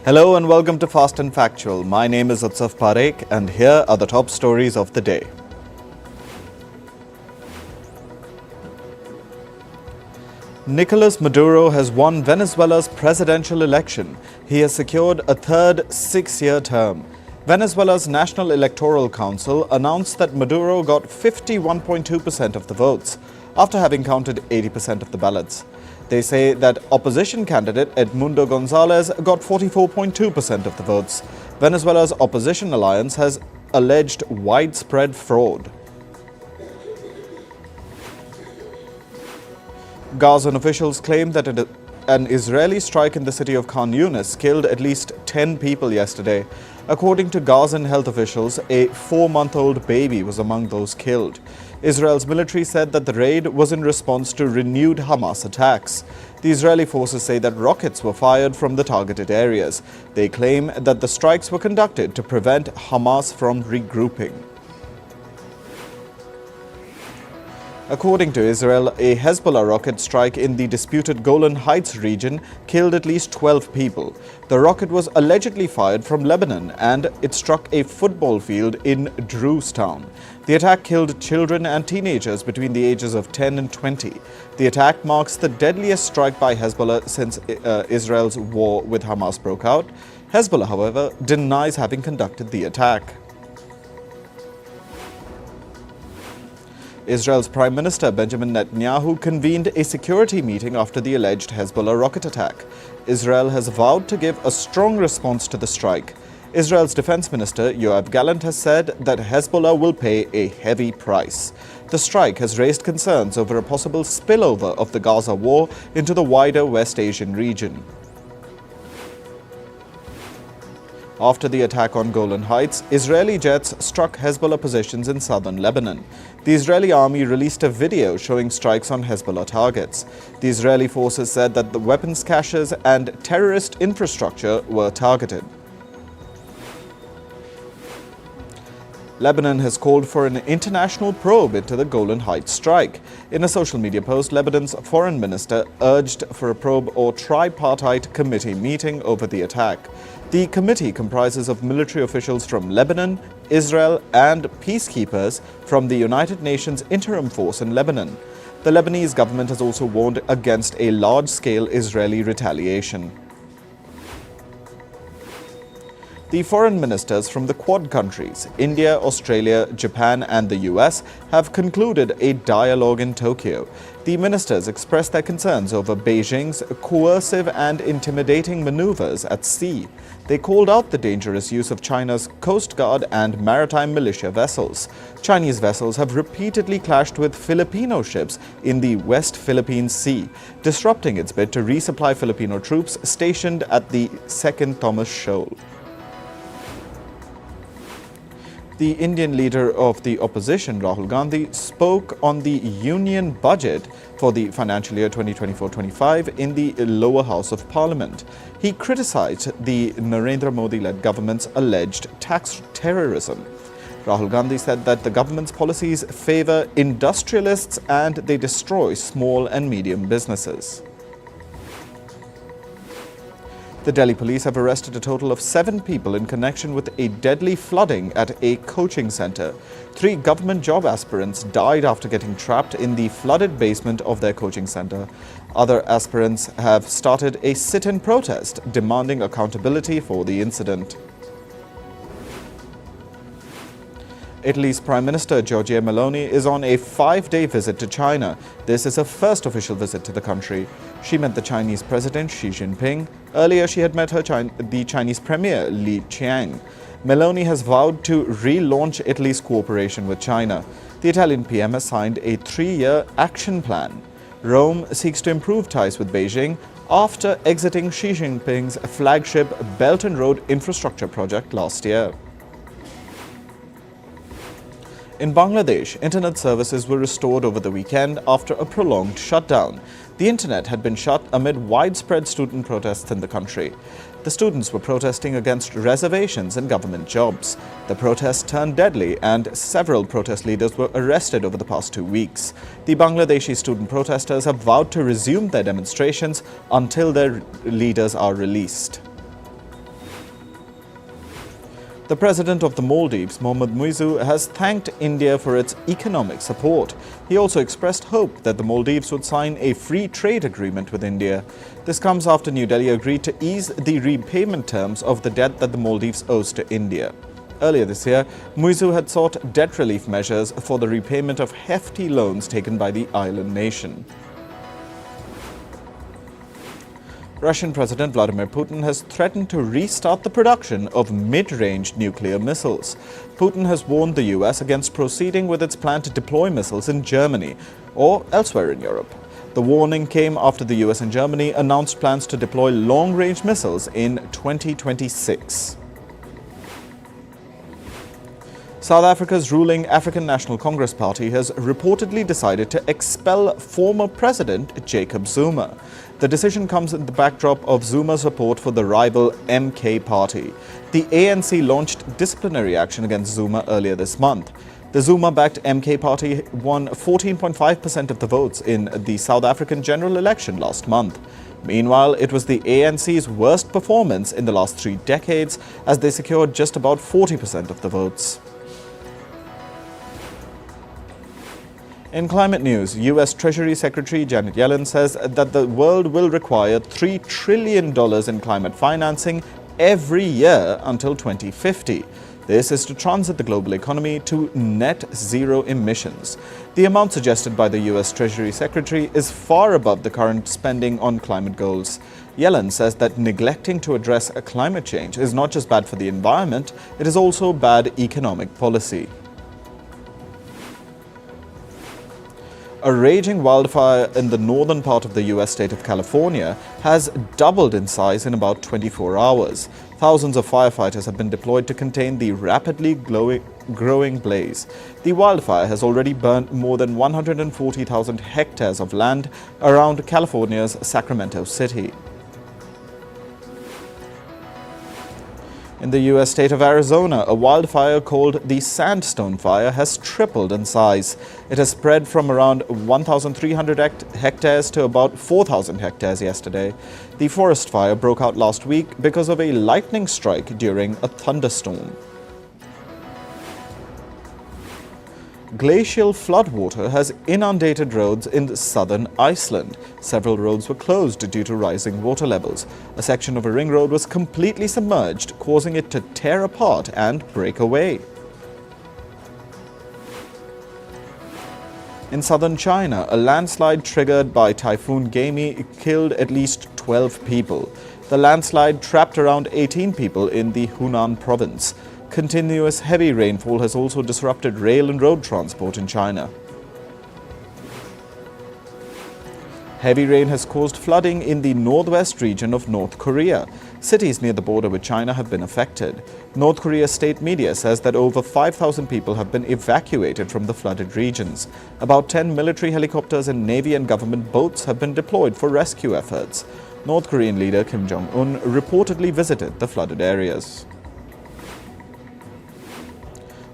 Hello and welcome to Fast and Factual. My name is Utsaf Parekh and here are the top stories of the day. Nicolas Maduro has won Venezuela's presidential election. He has secured a third 6-year term. Venezuela's National Electoral Council announced that Maduro got 51.2% of the votes, after having counted 80% of the ballots. They say that opposition candidate Edmundo Gonzalez got 44.2% of the votes. Venezuela's opposition alliance has alleged widespread fraud. Gazan officials claim that an Israeli strike in the city of Khan Yunis killed at least 10 people yesterday. According to Gazan health officials, a 4-month-old baby was among those killed. Israel's military said that the raid was in response to renewed Hamas attacks. The Israeli forces say that rockets were fired from the targeted areas. They claim that the strikes were conducted to prevent Hamas from regrouping. According to Israel, a Hezbollah rocket strike in the disputed Golan Heights region killed at least 12 people. The rocket was allegedly fired from Lebanon and it struck a football field in Drewstown. The attack killed children and teenagers between the ages of 10 and 20. The attack marks the deadliest strike by Hezbollah since Israel's war with Hamas broke out. Hezbollah, however, denies having conducted the attack. Israel's Prime Minister Benjamin Netanyahu convened a security meeting after the alleged Hezbollah rocket attack. Israel has vowed to give a strong response to the strike. Israel's Defense Minister Yoav Gallant has said that Hezbollah will pay a heavy price. The strike has raised concerns over a possible spillover of the Gaza war into the wider West Asian region. After the attack on Golan Heights, Israeli jets struck Hezbollah positions in southern Lebanon. The Israeli army released a video showing strikes on Hezbollah targets. The Israeli forces said that the weapons caches and terrorist infrastructure were targeted. Lebanon has called for an international probe into the Golan Heights strike. In a social media post, Lebanon's foreign minister urged for a probe or tripartite committee meeting over the attack. The committee comprises of military officials from Lebanon, Israel, and peacekeepers from the United Nations Interim Force in Lebanon. The Lebanese government has also warned against a large-scale Israeli retaliation. The foreign ministers from the Quad countries, India, Australia, Japan and the US, have concluded a dialogue in Tokyo. The ministers expressed their concerns over Beijing's coercive and intimidating maneuvers at sea. They called out the dangerous use of China's Coast Guard and maritime militia vessels. Chinese vessels have repeatedly clashed with Filipino ships in the West Philippine Sea, disrupting its bid to resupply Filipino troops stationed at the Second Thomas Shoal. The Indian leader of the opposition, Rahul Gandhi, spoke on the union budget for the financial year 2024-25 in the lower house of parliament. He criticized the Narendra Modi-led government's alleged tax terrorism. Rahul Gandhi said that the government's policies favor industrialists and they destroy small and medium businesses. The Delhi police have arrested a total of 7 people in connection with a deadly flooding at a coaching center. 3 government job aspirants died after getting trapped in the flooded basement of their coaching center. Other aspirants have started a sit-in protest demanding accountability for the incident. Italy's Prime Minister Giorgia Meloni is on a 5-day visit to China. This is her first official visit to the country. She met the Chinese President Xi Jinping. Earlier, she had met the Chinese Premier Li Qiang. Meloni has vowed to relaunch Italy's cooperation with China. The Italian PM has signed a 3-year action plan. Rome seeks to improve ties with Beijing after exiting Xi Jinping's flagship Belt and Road infrastructure project last year. In Bangladesh, internet services were restored over the weekend after a prolonged shutdown. The internet had been shut amid widespread student protests in the country. The students were protesting against reservations in government jobs. The protests turned deadly and several protest leaders were arrested over the past 2 weeks. The Bangladeshi student protesters have vowed to resume their demonstrations until their leaders are released. The president of the Maldives, Mohamed Muizzu, has thanked India for its economic support. He also expressed hope that the Maldives would sign a free trade agreement with India. This comes after New Delhi agreed to ease the repayment terms of the debt that the Maldives owes to India. Earlier this year, Muizzu had sought debt relief measures for the repayment of hefty loans taken by the island nation. Russian President Vladimir Putin has threatened to restart the production of mid-range nuclear missiles. Putin has warned the US against proceeding with its plan to deploy missiles in Germany or elsewhere in Europe. The warning came after the US and Germany announced plans to deploy long-range missiles in 2026. South Africa's ruling African National Congress Party has reportedly decided to expel former President Jacob Zuma. The decision comes in the backdrop of Zuma's support for the rival MK party. The ANC launched disciplinary action against Zuma earlier this month. The Zuma-backed MK party won 14.5% of the votes in the South African general election last month. Meanwhile, it was the ANC's worst performance in the last 3 decades, as they secured just about 40% of the votes. In climate news, U.S. Treasury Secretary Janet Yellen says that the world will require $3 trillion in climate financing every year until 2050. This is to transit the global economy to net zero emissions. The amount suggested by the U.S. Treasury Secretary is far above the current spending on climate goals. Yellen says that neglecting to address climate change is not just bad for the environment, it is also bad economic policy. A raging wildfire in the northern part of the U.S. state of California has doubled in size in about 24 hours. Thousands of firefighters have been deployed to contain the rapidly growing blaze. The wildfire has already burnt more than 140,000 hectares of land around California's Sacramento City. In the U.S. state of Arizona, a wildfire called the Sandstone Fire has tripled in size. It has spread from around 1,300 hectares to about 4,000 hectares yesterday. The forest fire broke out last week because of a lightning strike during a thunderstorm. Glacial floodwater has inundated roads in southern Iceland. Several roads were closed due to rising water levels. A section of a ring road was completely submerged, causing it to tear apart and break away. In southern China, a landslide triggered by Typhoon Gemi killed at least 12 people. The landslide trapped around 18 people in the Hunan province. Continuous heavy rainfall has also disrupted rail and road transport in China. Heavy rain has caused flooding in the northwest region of North Korea. Cities near the border with China have been affected. North Korea's state media says that over 5,000 people have been evacuated from the flooded regions. About 10 military helicopters and Navy and government boats have been deployed for rescue efforts. North Korean leader Kim Jong-un reportedly visited the flooded areas.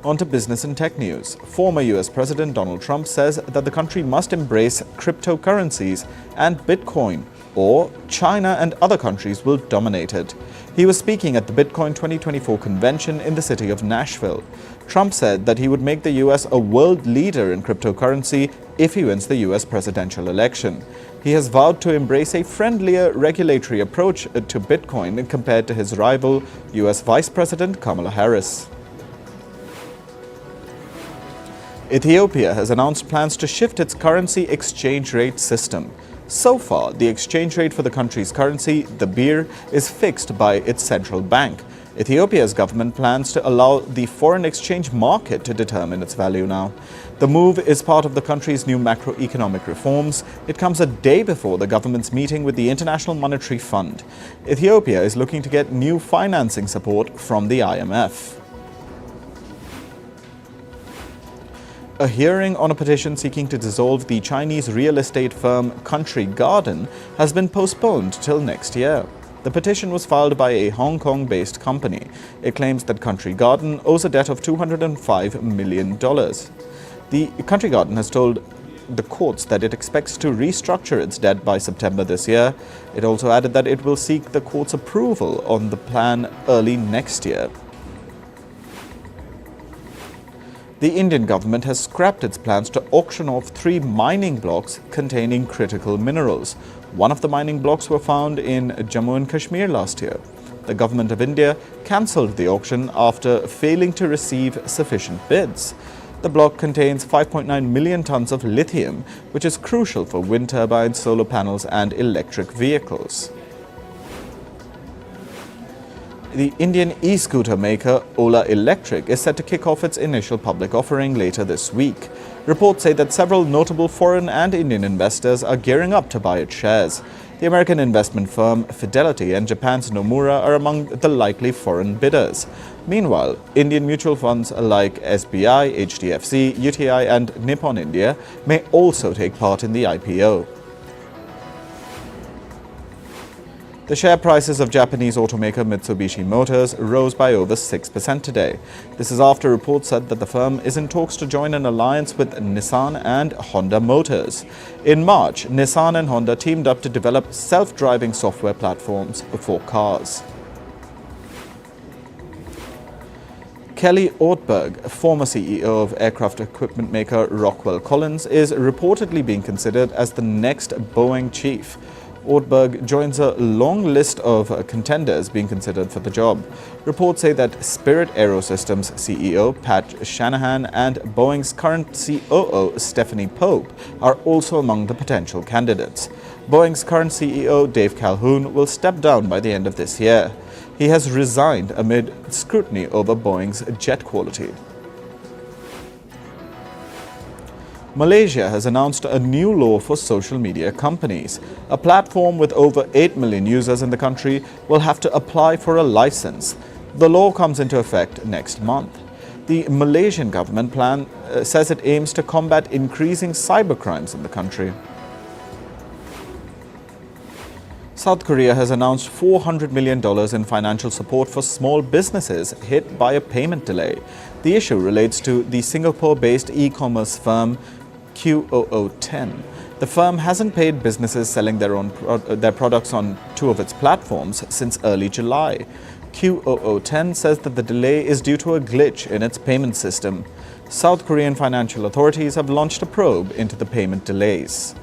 On to business and tech news. Former US President Donald Trump says that the country must embrace cryptocurrencies and Bitcoin, or China and other countries will dominate it. He was speaking at the Bitcoin 2024 convention in the city of Nashville. Trump said that he would make the US a world leader in cryptocurrency if he wins the US presidential election. He has vowed to embrace a friendlier regulatory approach to Bitcoin compared to his rival, US Vice President Kamala Harris. Ethiopia has announced plans to shift its currency exchange rate system. So far, the exchange rate for the country's currency, the birr, is fixed by its central bank. Ethiopia's government plans to allow the foreign exchange market to determine its value now. The move is part of the country's new macroeconomic reforms. It comes a day before the government's meeting with the International Monetary Fund. Ethiopia is looking to get new financing support from the IMF. A hearing on a petition seeking to dissolve the Chinese real estate firm Country Garden has been postponed till next year. The petition was filed by a Hong Kong-based company. It claims that Country Garden owes a debt of $205 million. The Country Garden has told the courts that it expects to restructure its debt by September this year. It also added that it will seek the court's approval on the plan early next year. The Indian government has scrapped its plans to auction off 3 mining blocks containing critical minerals. One of the mining blocks were found in Jammu and Kashmir last year. The government of India cancelled the auction after failing to receive sufficient bids. The block contains 5.9 million tons of lithium, which is crucial for wind turbines, solar panels and electric vehicles. The Indian e-scooter maker Ola Electric is set to kick off its initial public offering later this week. Reports say that several notable foreign and Indian investors are gearing up to buy its shares. The American investment firm Fidelity and Japan's Nomura are among the likely foreign bidders. Meanwhile, Indian mutual funds like SBI, HDFC, UTI and Nippon India may also take part in the IPO. The share prices of Japanese automaker Mitsubishi Motors rose by over 6% today. This is after reports said that the firm is in talks to join an alliance with Nissan and Honda Motors. In March, Nissan and Honda teamed up to develop self-driving software platforms for cars. Kelly Ortberg, former CEO of aircraft equipment maker Rockwell Collins, is reportedly being considered as the next Boeing chief. Ortberg joins a long list of contenders being considered for the job. Reports say that Spirit AeroSystems CEO Pat Shanahan and Boeing's current COO Stephanie Pope are also among the potential candidates. Boeing's current CEO Dave Calhoun will step down by the end of this year. He has resigned amid scrutiny over Boeing's jet quality. Malaysia has announced a new law for social media companies. A platform with over 8 million users in the country will have to apply for a license. The law comes into effect next month. The Malaysian government plan says it aims to combat increasing cybercrimes in the country. South Korea has announced $400 million in financial support for small businesses hit by a payment delay. The issue relates to the Singapore-based e-commerce firm QOO10. The firm hasn't paid businesses selling their products on 2 of its platforms since early July. QOO10 says that the delay is due to a glitch in its payment system. South Korean financial authorities have launched a probe into the payment delays.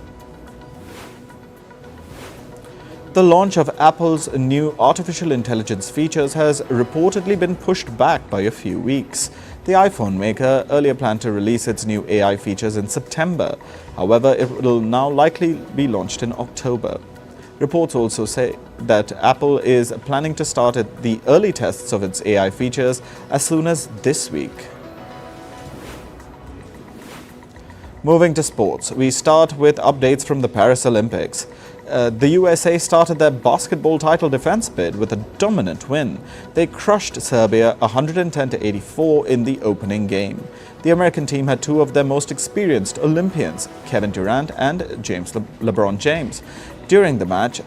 The launch of Apple's new artificial intelligence features has reportedly been pushed back by a few weeks. The iPhone maker earlier planned to release its new AI features in September. However, it will now likely be launched in October. Reports also say that Apple is planning to start the early tests of its AI features as soon as this week. Moving to sports, we start with updates from the Paris Olympics. The USA started their basketball title defense bid with a dominant win. They crushed Serbia 110-84 in the opening game. The American team had 2 of their most experienced Olympians, Kevin Durant and LeBron James. During the match,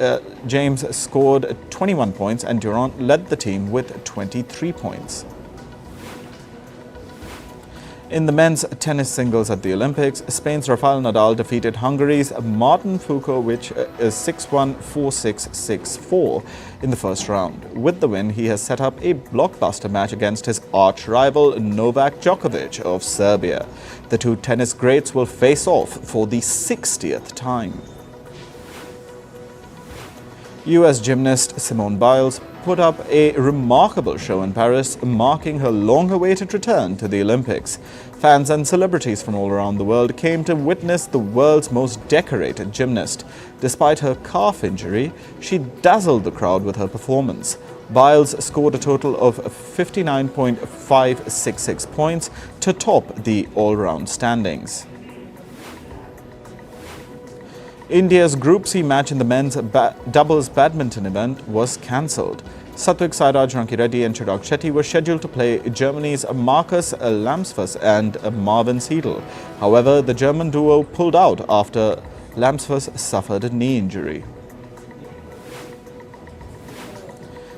James scored 21 points and Durant led the team with 23 points. In the men's tennis singles at the Olympics, Spain's Rafael Nadal defeated Hungary's Martin Fucsovics 6-1, 4-6, 6-4 in the first round. With the win, he has set up a blockbuster match against his arch-rival Novak Djokovic of Serbia. The 2 tennis greats will face off for the 60th time. US gymnast Simone Biles put up a remarkable show in Paris, marking her long-awaited return to the Olympics. Fans and celebrities from all around the world came to witness the world's most decorated gymnast. Despite her calf injury, she dazzled the crowd with her performance. Biles scored a total of 59.566 points to top the all-round standings. India's Group C match in the men's doubles badminton event was cancelled. Satwik Sairaj Rankireddy and Chirag Shetty were scheduled to play Germany's Marcus Lamsfuss and Marvin Seidel. However, the German duo pulled out after Lamsfuss suffered a knee injury.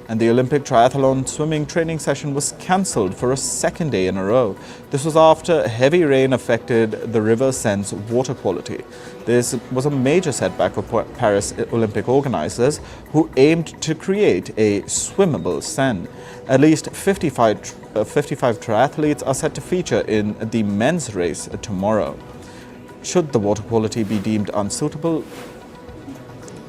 And the Olympic triathlon swimming training session was cancelled for a second day in a row. This was after heavy rain affected the River Seine's water quality. This was a major setback for Paris Olympic organizers, who aimed to create a swimmable Seine. At least 55 triathletes are set to feature in the men's race tomorrow. Should the water quality be deemed unsuitable?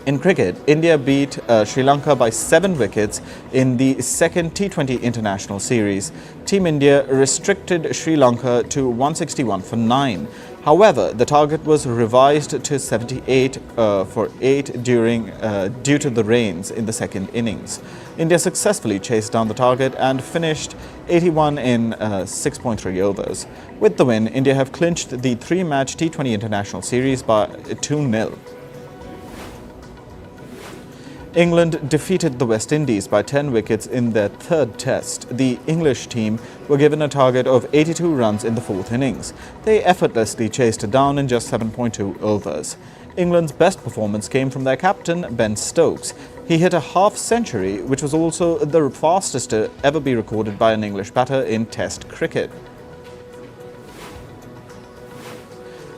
In cricket, India beat Sri Lanka by 7 wickets in the second T20 international series. Team India restricted Sri Lanka to 161 for 9. However, the target was revised to 78 for 8 due to the rains in the second innings. India successfully chased down the target and finished 81 in 6.3 overs. With the win, India have clinched the 3-match T20 international series by 2-0. England defeated the West Indies by 10 wickets in their third test. The English team were given a target of 82 runs in the fourth innings. They effortlessly chased it down in just 7.2 overs. England's best performance came from their captain, Ben Stokes. He hit a half-century, which was also the fastest to ever be recorded by an English batter in Test cricket.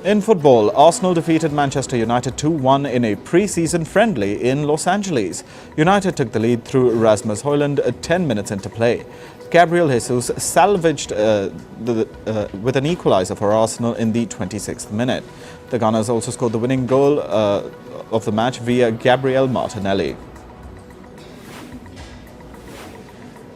In football, Arsenal defeated Manchester United 2-1 in a pre-season friendly in Los Angeles. United took the lead through Rasmus Højlund 10 minutes into play. Gabriel Jesus salvaged with an equaliser for Arsenal in the 26th minute. The Gunners also scored the winning goal of the match via Gabriel Martinelli.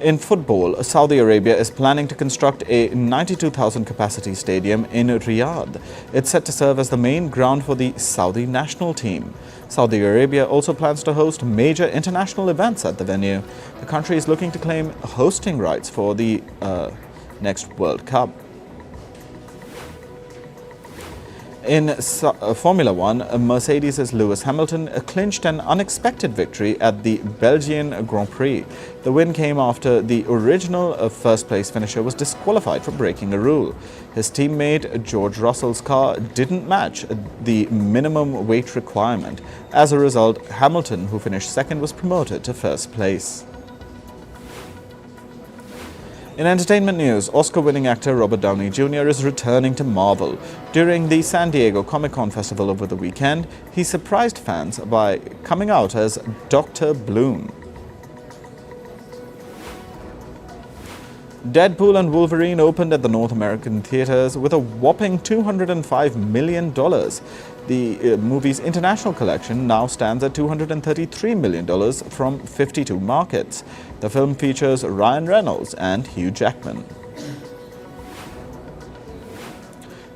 In football, Saudi Arabia is planning to construct a 92,000 capacity stadium in Riyadh. It's set to serve as the main ground for the Saudi national team. Saudi Arabia also plans to host major international events at the venue. The country is looking to claim hosting rights for the next World Cup. In Formula One, Mercedes' Lewis Hamilton clinched an unexpected victory at the Belgian Grand Prix. The win came after the original first-place finisher was disqualified for breaking a rule. His teammate George Russell's car didn't match the minimum weight requirement. As a result, Hamilton, who finished second, was promoted to first place. In entertainment news, Oscar-winning actor Robert Downey Jr. is returning to Marvel. During the San Diego Comic-Con festival over the weekend, he surprised fans by coming out as Dr. Bloom. Deadpool and Wolverine opened at the North American theaters with a whopping $205 million. The movie's international collection now stands at $233 million from 52 markets. The film features Ryan Reynolds and Hugh Jackman.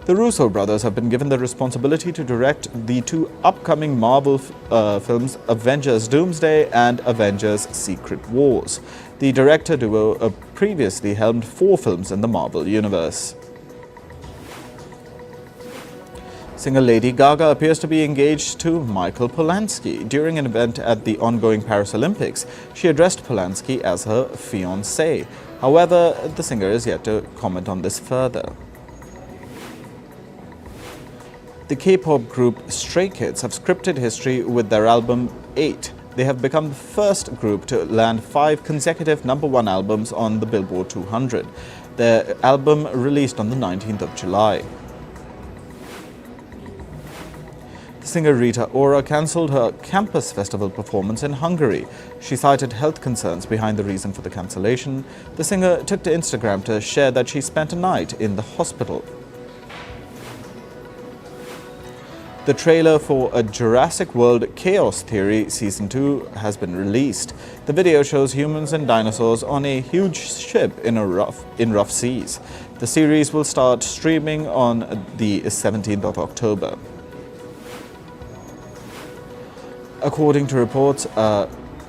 The Russo brothers have been given the responsibility to direct the 2 upcoming Marvel films, Avengers Doomsday and Avengers Secret Wars. The director duo previously helmed 4 films in the Marvel Universe. Singer Lady Gaga appears to be engaged to Michael Polanski. During an event at the ongoing Paris Olympics, she addressed Polanski as her fiancé. However, the singer is yet to comment on this further. The K-pop group Stray Kids have scripted history with their album 8. They have become the first group to land 5 consecutive #1 albums on the Billboard 200. Their album released on the 19th of July. Singer Rita Ora cancelled her campus festival performance in Hungary. She cited health concerns behind the reason for the cancellation. The singer took to Instagram to share that she spent a night in the hospital. The trailer for a Jurassic World Chaos Theory Season 2 has been released. The video shows humans and dinosaurs on a huge ship in rough seas. The series will start streaming on the 17th of October. According to reports,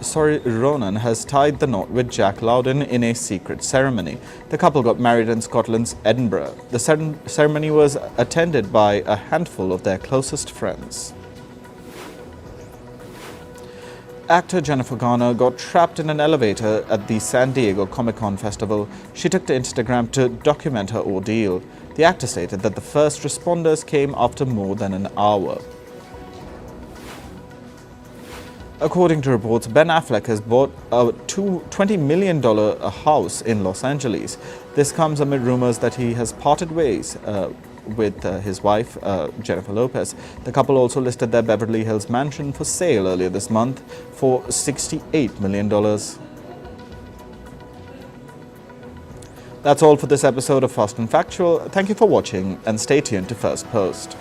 Saoirse Ronan has tied the knot with Jack Lowden in a secret ceremony. The couple got married in Scotland's Edinburgh. The ceremony was attended by a handful of their closest friends. Actor Jennifer Garner got trapped in an elevator at the San Diego Comic-Con festival. She took to Instagram to document her ordeal. The actor stated that the first responders came after more than an hour. According to reports, Ben Affleck has bought a $20 million house in Los Angeles. This comes amid rumors that he has parted ways with his wife, Jennifer Lopez. The couple also listed their Beverly Hills mansion for sale earlier this month for $68 million. That's all for this episode of Fast and Factual. Thank you for watching and stay tuned to First Post.